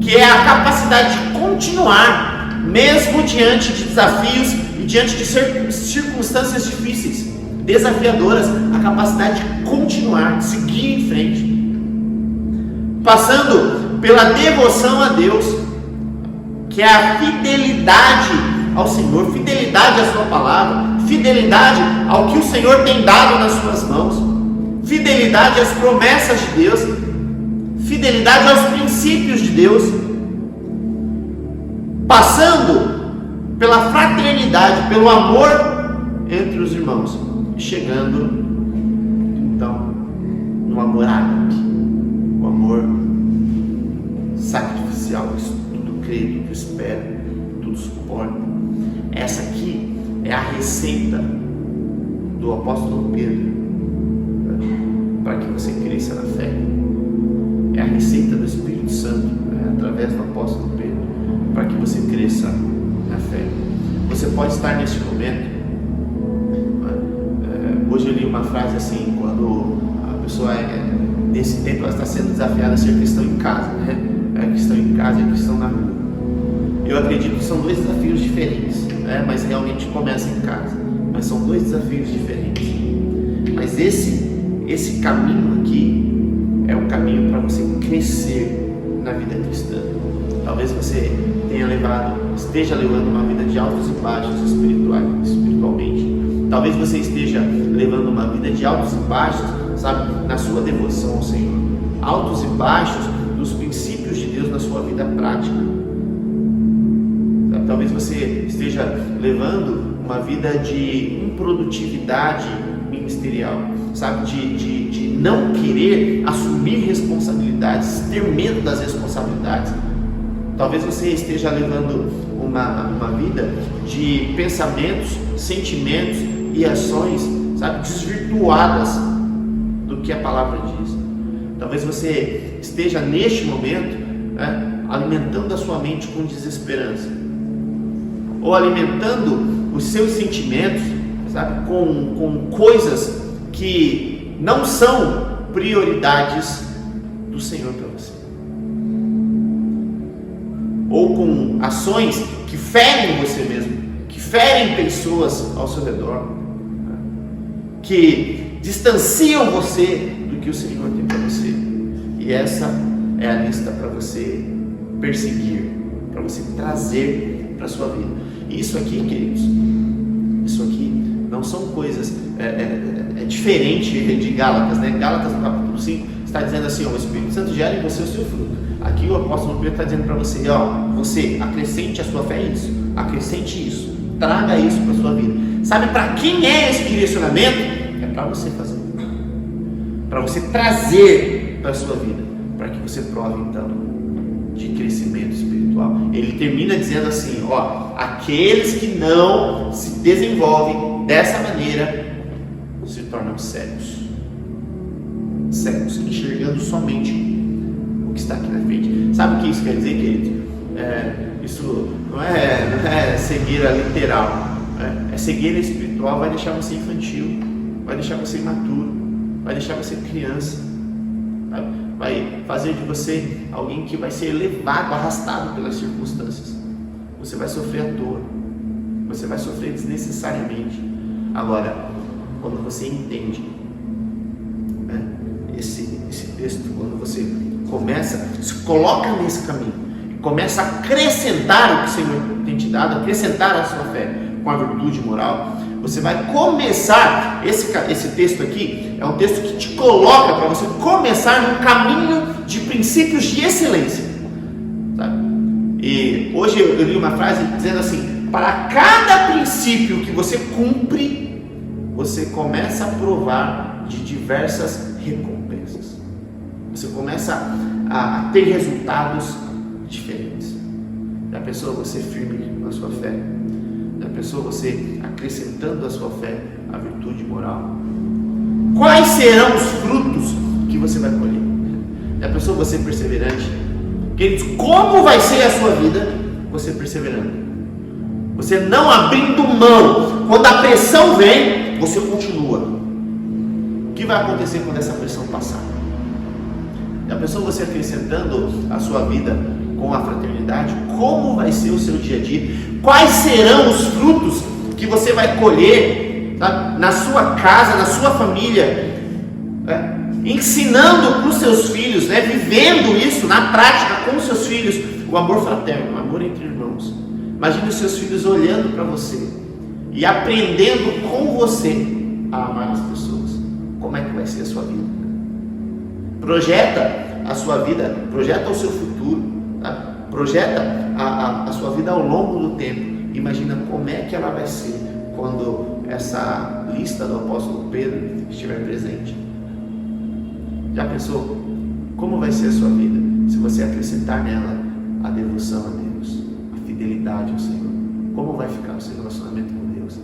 que é a capacidade de continuar, mesmo diante de desafios e diante de circunstâncias difíceis, desafiadoras, a capacidade de continuar, de seguir em frente, passando pela devoção a Deus, que é a fidelidade ao Senhor, fidelidade à sua palavra, fidelidade ao que o Senhor tem dado nas suas mãos, fidelidade às promessas de Deus, fidelidade aos princípios de Deus, passando pela fraternidade, pelo amor entre os irmãos, chegando então no amor ágape, o amor sacrificial, que tudo crê, tudo espera, tudo suporta. Essa aqui é a receita do apóstolo Pedro, para que você cresça na fé. É a receita do Espírito Santo, através do apóstolo Pedro, para que você cresça na fé. Você pode estar nesse momento. Hoje eu li uma frase assim, quando a pessoa nesse tempo ela está sendo desafiada a ser cristão em casa, É cristão em casa e cristão na rua. Eu acredito que são dois desafios diferentes, mas realmente começa em casa. Mas são dois desafios diferentes. Mas esse caminho aqui é um caminho para você crescer na vida cristã. Talvez você esteja levando uma vida de altos e baixos espiritualmente. Talvez você esteja levando uma vida de altos e baixos, sabe, na sua devoção ao Senhor. Altos e baixos dos princípios de Deus na sua vida prática. Talvez você esteja levando uma vida de improdutividade ministerial. sabe, de não querer assumir responsabilidades, ter medo das responsabilidades. Talvez você esteja levando uma vida de pensamentos, sentimentos e ações, sabe, desvirtuadas do que a palavra diz. Talvez você esteja neste momento, né, alimentando a sua mente com desesperança, ou alimentando os seus sentimentos, sabe, com coisas que não são prioridades do Senhor para você, ou com ações que ferem você mesmo, que ferem pessoas ao seu redor, que distanciam você do que o Senhor tem para você. E essa é a lista para você perseguir, para você trazer para a sua vida. E isso aqui, queridos, isso aqui não são coisas, é diferente de Gálatas, né? Gálatas no capítulo 5 está dizendo assim, o Espírito Santo gera em você o seu fruto. Aqui o apóstolo Pedro está dizendo para você, você acrescente a sua fé isso, acrescente isso, traga isso para a sua vida. Sabe para quem é esse direcionamento? É para você fazer, para você trazer para a sua vida, para que você prove então de crescimento espiritual. Ele termina dizendo assim, aqueles que não se desenvolvem dessa maneira se tornam cegos, enxergando somente o que está aqui na frente. Sabe o que isso quer dizer, querido? Isso não é cegueira literal, é cegueira espiritual. Vai deixar você infantil, vai deixar você imaturo, vai deixar você criança, vai fazer de você alguém que vai ser levado, arrastado pelas circunstâncias. Você vai sofrer à toa, você vai sofrer desnecessariamente. Agora, quando você entende esse texto, quando você se coloca nesse caminho e começa a acrescentar o que o Senhor tem te dado, acrescentar a sua fé com a virtude moral, você vai começar, esse texto aqui é um texto que te coloca para você começar num caminho de princípios de excelência, sabe? E hoje eu li uma frase dizendo assim, para cada princípio que você cumpre, você começa a provar de diversas recompensas, você começa a ter resultados diferentes. Já pensou você firme na sua fé? Já pensou você acrescentando a sua fé a virtude moral? Quais serão os frutos que você vai colher? Já pensou você perseverante? Queridos, como vai ser a sua vida você perseverando? Você não abrindo mão. Quando a pressão vem, você continua. O que vai acontecer quando essa pressão passar? Já pensou você acrescentando a sua vida com a fraternidade? Como vai ser o seu dia a dia? Quais serão os frutos que você vai colher, sabe, na sua casa, na sua família, ensinando para os seus filhos, vivendo isso na prática com os seus filhos, o amor fraterno, o amor entre irmãos. Imagine os seus filhos olhando para você e aprendendo com você a amar as pessoas. Como é que vai ser a sua vida? Projeta a sua vida, projeta o seu futuro, projeta a sua vida ao longo do tempo. Imagina como é que ela vai ser quando essa lista do apóstolo Pedro estiver presente. Já pensou como vai ser a sua vida se você acrescentar nela a devoção a Deus, a fidelidade ao Senhor? Como vai ficar o seu relacionamento com Deus?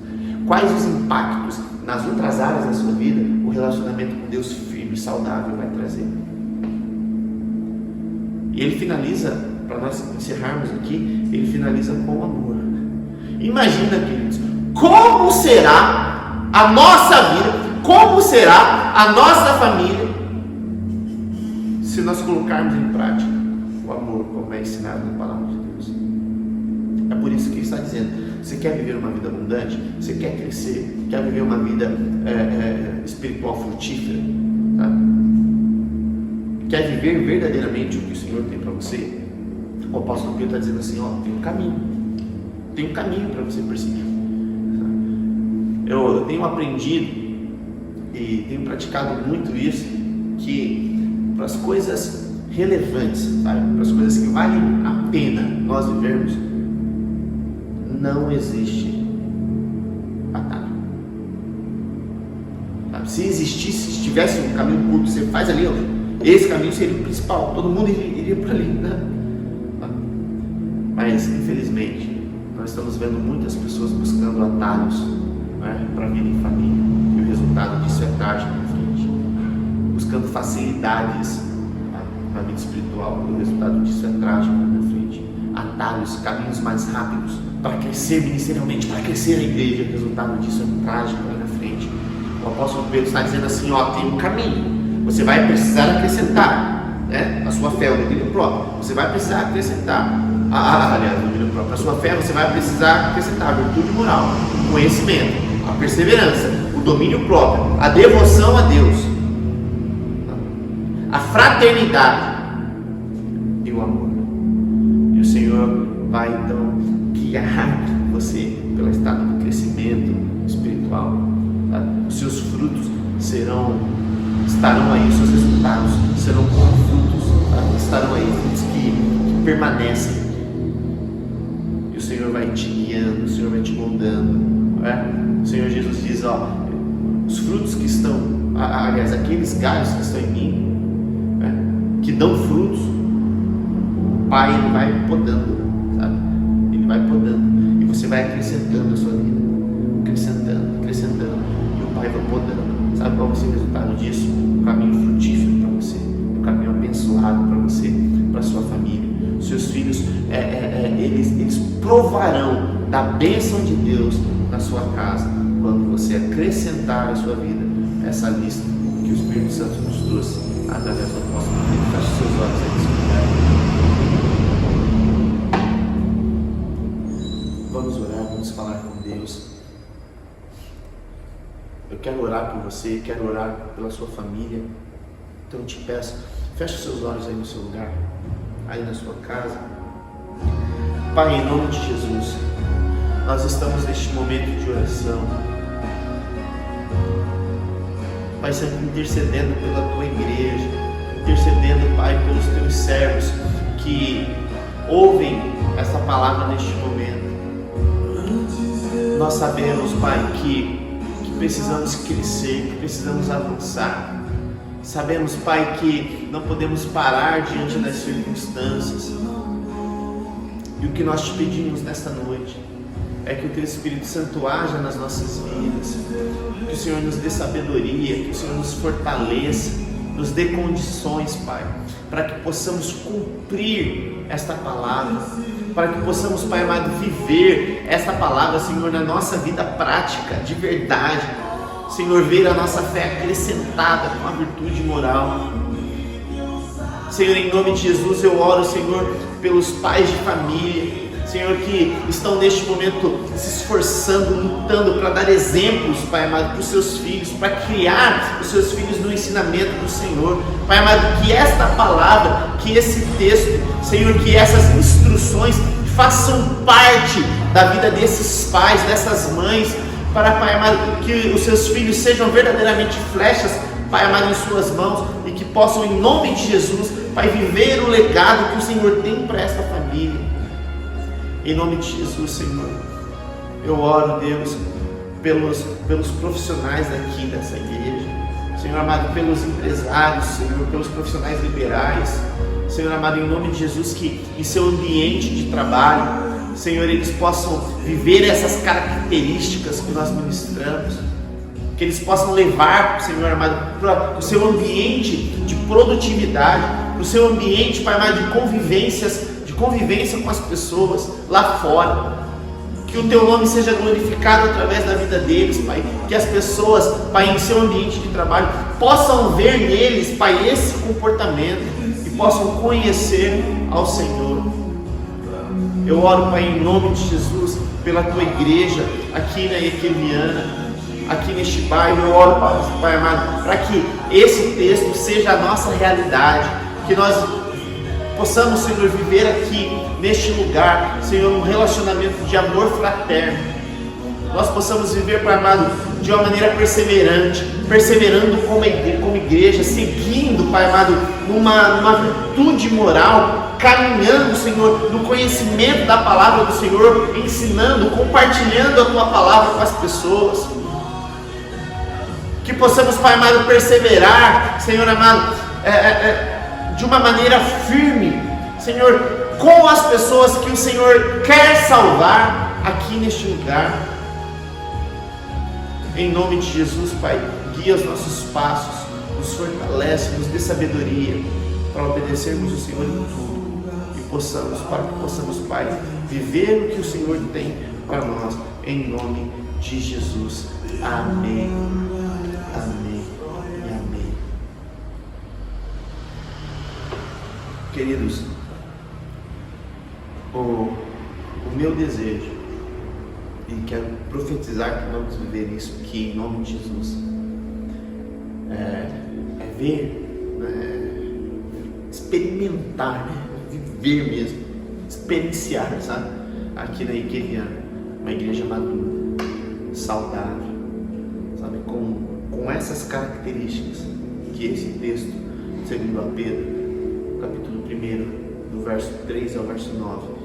Quais os impactos nas outras áreas da sua vida o relacionamento com Deus firme, saudável vai trazer? E ele finaliza, para nós encerrarmos aqui, ele finaliza com amor. Imagina, queridos, como será a nossa vida, como será a nossa família, se nós colocarmos em prática o amor como é ensinado na palavra de Deus. É por isso que ele está dizendo, você quer viver uma vida abundante, você quer crescer, quer viver uma vida espiritual frutífera, tá? Quer viver verdadeiramente o que o Senhor tem para você? O apóstolo Pedro está dizendo assim, tem um caminho para você perseguir. Eu tenho aprendido e tenho praticado muito isso, que para as coisas relevantes, sabe? Para as coisas que valem a pena nós vivermos, não existe atalho. Se existisse, se tivesse um caminho curto, você faz ali, ó, esse caminho seria o principal, todo mundo iria para ali, né? Mas, infelizmente, nós estamos vendo muitas pessoas buscando atalhos, né, para vir em família, e o resultado disso é trágico na frente. Buscando facilidades na vida espiritual, e o resultado disso é trágico na frente. Atalhos, caminhos mais rápidos para crescer ministerialmente, para crescer a igreja, o resultado disso é trágico lá na frente. O apóstolo Pedro está dizendo assim, ó, tem um caminho, você vai precisar acrescentar, né, a sua fé, o domínio próprio, você vai precisar acrescentar, aliás, o domínio próprio, a sua fé, você vai precisar acrescentar a virtude moral, o conhecimento, a perseverança, o domínio próprio, a devoção a Deus, a fraternidade e o amor. E o Senhor vai então guiar você pela estrada do crescimento espiritual. Tá? Os seus frutos estarão aí, os seus resultados serão como frutos, tá? Estarão aí, frutos que permanecem. E o Senhor vai te guiando, o Senhor vai te moldando. O Senhor Jesus diz, ó, os frutos que estão, aliás, aqueles galhos que estão em mim, que dão frutos, o Pai, Ele vai podando, sabe? Ele vai podando, e você vai acrescentando a sua vida, acrescentando, e o Pai vai podando. Sabe qual vai ser o resultado disso? Um caminho frutífero para você, um caminho abençoado para você, para sua família. Os seus filhos, eles provarão da bênção de Deus na sua casa, quando você acrescentar à sua vida essa lista que o Espírito Santo nos trouxe através do apóstolo Pedro. Feche seus olhos aí nesse lugar. Vamos orar, vamos falar com Deus. Eu quero orar por você, quero orar pela sua família. Então eu te peço, feche seus olhos aí no seu lugar, aí na sua casa. Pai, em nome de Jesus, nós estamos neste momento de oração. Pai, sempre intercedendo pela tua igreja, intercedendo, Pai, pelos teus servos que ouvem essa palavra neste momento. Nós sabemos, Pai, que precisamos crescer, que precisamos avançar. Sabemos, Pai, que não podemos parar diante das circunstâncias. E o que nós te pedimos nesta noite é que o Teu Espírito Santo haja nas nossas vidas, que o Senhor nos dê sabedoria, que o Senhor nos fortaleça, nos dê condições, Pai, para que possamos cumprir esta palavra, para que possamos, Pai amado, viver esta palavra, Senhor, na nossa vida prática, de verdade. Senhor, ver a nossa fé acrescentada com a virtude moral. Senhor, em nome de Jesus, eu oro, Senhor, pelos pais de família, Senhor, que estão neste momento se esforçando, lutando para dar exemplos, Pai amado, para os seus filhos, para criar os seus filhos no ensinamento do Senhor. Pai amado, que esta palavra, que esse texto, Senhor, que essas instruções façam parte da vida desses pais, dessas mães, para, Pai amado, que os seus filhos sejam verdadeiramente flechas, Pai amado, em suas mãos, e que possam, em nome de Jesus, Pai, viver o legado que o Senhor tem para esta família. Em nome de Jesus, Senhor, eu oro, Deus, pelos profissionais daqui dessa igreja, Senhor amado, pelos empresários, Senhor, pelos profissionais liberais, Senhor amado, em nome de Jesus, que em seu ambiente de trabalho, Senhor, eles possam viver essas características que nós ministramos, que eles possam levar, Senhor amado, para o seu ambiente de produtividade, para o seu ambiente, Pai amado, de convivência com as pessoas lá fora. Que o Teu nome seja glorificado através da vida deles, Pai. Que as pessoas, Pai, em seu ambiente de trabalho, possam ver neles, Pai, esse comportamento e possam conhecer ao Senhor. Eu oro, Pai, em nome de Jesus, pela Tua igreja aqui na Equemiana, aqui neste bairro. Eu oro, Pai amado, para que esse texto seja a nossa realidade, que nós possamos, Senhor, viver aqui neste lugar, Senhor, um relacionamento de amor fraterno. Nós possamos viver, Pai amado, de uma maneira perseverante, perseverando como igreja, seguindo, Pai amado, numa virtude moral, caminhando, Senhor, no conhecimento da palavra do Senhor, ensinando, compartilhando a Tua palavra com as pessoas. Que que possamos, Pai amado, perseverar, Senhor amado, de uma maneira firme, Senhor, com as pessoas que o Senhor quer salvar aqui neste lugar. Em nome de Jesus, Pai, guia os nossos passos, nos fortalece, nos dê sabedoria para obedecermos o Senhor em tudo e para que possamos, Pai, viver o que o Senhor tem para nós, em nome de Jesus. Amém, amém e amém. Queridos, o meu desejo, e quero profetizar que vamos viver isso aqui em nome de Jesus, é ver, experimentar, viver mesmo, experienciar, sabe? Aqui na igreja, uma igreja madura, saudável, sabe? Com essas características que esse texto, segundo a Pedro, capítulo 1, do verso 3 ao verso 9,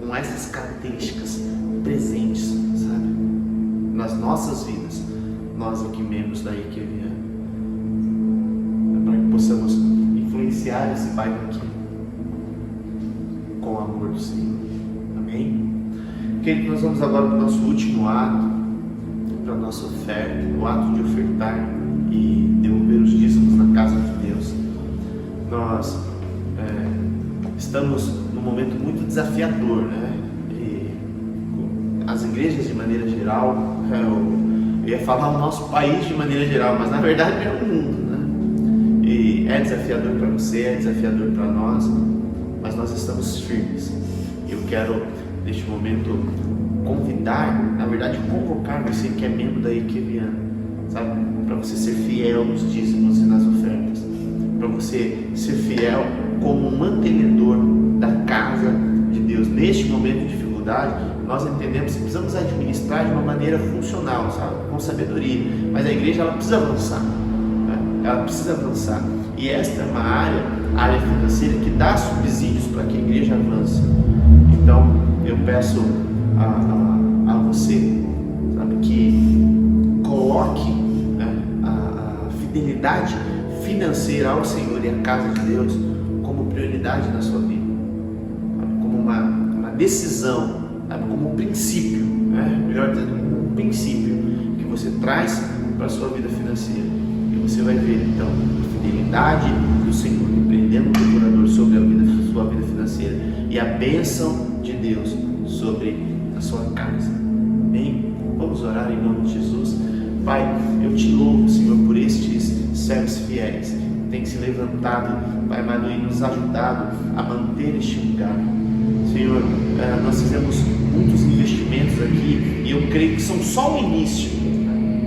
com essas características presentes, sabe? Nas nossas vidas, nós aqui membros da IQVA, para que possamos influenciar esse bairro aqui com o amor do Senhor. Amém? Querido, nós vamos agora para o nosso último ato, para a nossa oferta, o ato de ofertar e devolver os dízimos na casa de Deus. Nós estamos num momento muito desafiador, né? E as igrejas de maneira geral, eu ia falar o nosso país de maneira geral, mas na verdade é o mundo, né? E é desafiador para você, é desafiador para nós, mas nós estamos firmes. Eu quero, neste momento, convidar, na verdade convocar você que é membro da IQVA, sabe? Para você ser fiel nos dízimos e nas ofertas, para você ser fiel como um mantenedor da casa de Deus. Neste momento de dificuldade, nós entendemos que precisamos administrar de uma maneira funcional, sabe? Com sabedoria, mas a igreja ela precisa avançar, né? Ela precisa avançar, e esta é uma área financeira que dá subsídios para que a igreja avance. Então eu peço a você, sabe, que coloque, né, a fidelidade financeira ao Senhor e à casa de Deus como prioridade na sua vida, como uma decisão, como um princípio, né? Melhor dizendo, um princípio que você traz para a sua vida financeira, e você vai ver então a fidelidade do Senhor repreendendo o devorador sobre a sua vida financeira e a bênção de Deus sobre a sua casa. Amém? Vamos orar em nome de Jesus. Pai, eu te louvo, Senhor, por estes servos fiéis que têm se levantado, Pai amado, e nos ajudado a manter este lugar. Senhor, nós fizemos muitos investimentos aqui e eu creio que são só o início,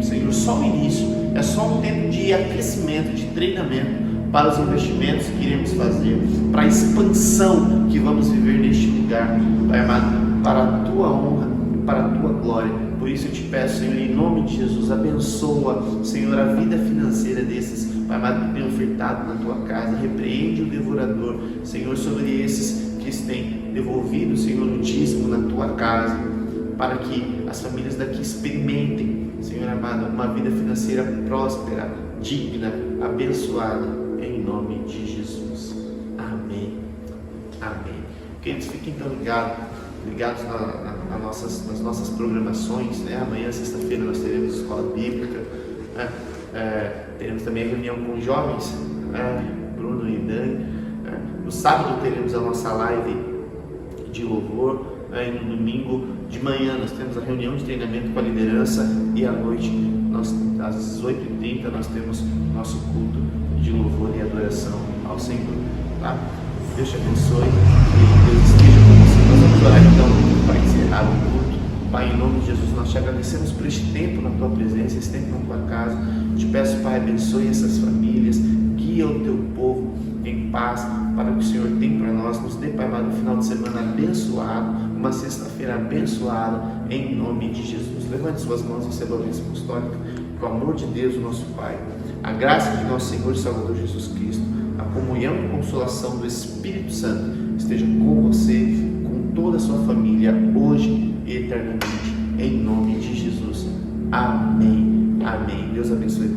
Senhor, só o início. É só um tempo de aquecimento, de treinamento para os investimentos que iremos fazer, para a expansão que vamos viver neste lugar, Pai amado, para a tua honra, para a tua glória. Por isso eu te peço, Senhor, em nome de Jesus, abençoa, Senhor, a vida financeira desses, Pai amado, que tem ofertado na tua casa. Repreende o devorador, Senhor, sobre esses que têm devolvido, Senhor, o dízimo na tua casa, para que as famílias daqui experimentem, Senhor amado, uma vida financeira próspera, digna, abençoada, em nome de Jesus. Amém. Amém. Queridos, fiquem então ligados nas nossas programações, né? Amanhã, sexta-feira, nós teremos escola bíblica, né? Teremos também a reunião com jovens, Bruno e Dani. No sábado teremos a nossa live de louvor, e no domingo de manhã nós temos a reunião de treinamento com a liderança, e à noite, às 18h30, nós temos nosso culto de louvor e adoração ao Senhor. Tá? Deus te abençoe e Deus esteja com você. Nós vamos orar então para encerrar o culto. Pai, em nome de Jesus, nós te agradecemos por este tempo na tua presença, esse tempo na tua casa. Te peço, Pai, abençoe essas famílias, guia o teu povo em paz para o que o Senhor tem para nós. Nos dê, Pai amado, um final de semana abençoado, uma sexta-feira abençoada, em nome de Jesus. Levante suas mãos, receba a bênção apostólica. Que o amor de Deus, o nosso Pai, a graça de nosso Senhor e Salvador Jesus Cristo, a comunhão e consolação do Espírito Santo esteja com você, com toda a sua família, hoje e eternamente, em nome de Jesus. Amém. Amém. Deus abençoe